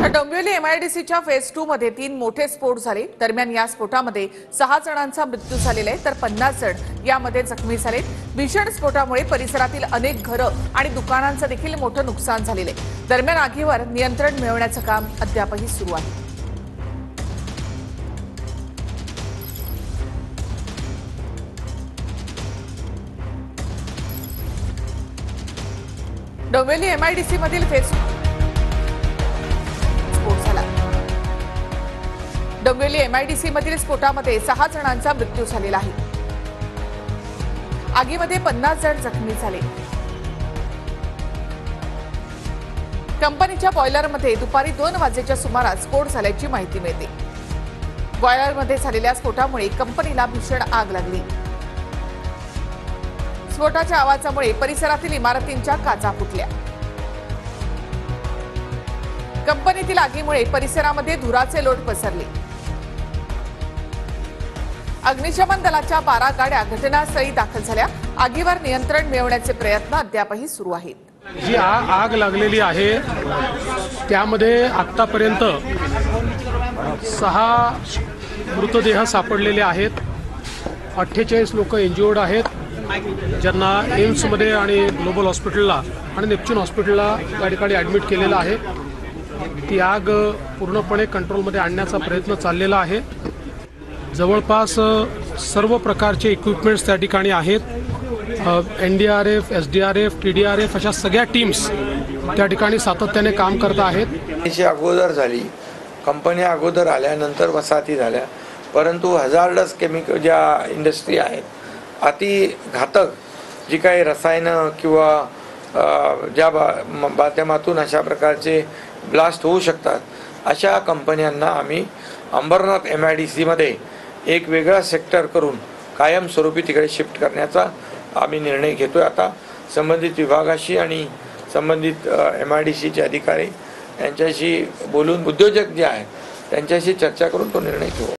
Dombivli एमआयडीसीच्या phase 2 मध्ये 3 मोठे स्फोट झाले। दरम्यान या स्फोटामध्ये 6 जणांचा मृत्यू झालेला आहे तर 50 जण यामध्ये जखमी झाले। भीषण स्फोटामुळे परिसरातील अनेक घरं आणि दुकानांचं देखील मोठं नुकसान झालेलं आहे। दरम्यान आगीवर नियंत्रण मिळवण्याचं काम अद्यापही सुरू आहे। डोंबिवली एमआयडीसी मधील फेज डोंबिवली एमआयडीसी मधील स्फोटामध्ये 6 जणांचा मृत्यू झालेला आहे। आगीमध्ये 50 जण जखमी झाले। कंपनीच्या बॉयलरमध्ये दुपारी 2 वाजेच्या सुमारास स्फोट झाल्याची माहिती मिळते। बॉयलरमध्ये झालेल्या स्फोटामुळे कंपनीला भीषण आग लागली। स्फोटाच्या आवाजामुळे परिसरातील इमारतींच्या काचा फुटल्या। कंपनीतील आगीमुळे परिसरामध्ये धुराचे लोट पसरले। अग्निशमन दलाच्या 12 गाड्या घटनास्थळी दाखल झाल्या। आगीवर नियंत्रण मिळवण्याचे प्रयत्न अद्यापही सुरू आहेत। जी आग लागलेली आहे त्यामध्ये आतापर्यंत 6 मृतदेह सापडलेले आहेत। 48 लोक इंज्युअर्ड आहेत ज्यांना एम्समध्ये आणि ग्लोबल हॉस्पिटलला आणि नेपच्यून हॉस्पिटलला त्या ठिकाणी ॲडमिट केलेलं आहे। ती आग पूर्णपणे कंट्रोलमध्ये आणण्याचा प्रयत्न चाललेला आहे। जवळपास सर्व प्रकारचे इक्विपमेंट्स त्या ठिकाणी आहेत। NDRF, SDRF, TDRF अशा सगळ्या टीम्स त्या ठिकाणी सातत्याने काम करत आहेत। याची अगोदर झाली, कंपन्या अगोदर आल्यानंतर वसाहती झाल्या, परंतु हजार्डस केमिकल ज्या इंडस्ट्री आहेत, अति घातक जी काही रसायनं किंवा ज्या माध्यमातून अशा प्रकारचे ब्लास्ट होऊ शकतात, अशा कंपन्यांना आम्ही अंबरनाथ MIDCमध्ये एक वेगळा सेक्टर करून कायमस्वरूपी तिकडे शिफ्ट करण्याचा आम्ही निर्णय घेतोय। आता संबंधित विभागाशी आणि संबंधित MIDCचे अधिकारी यांच्याशी बोलून उद्योजक जे आहेत त्यांच्याशी चर्चा करून तो निर्णय घेऊ।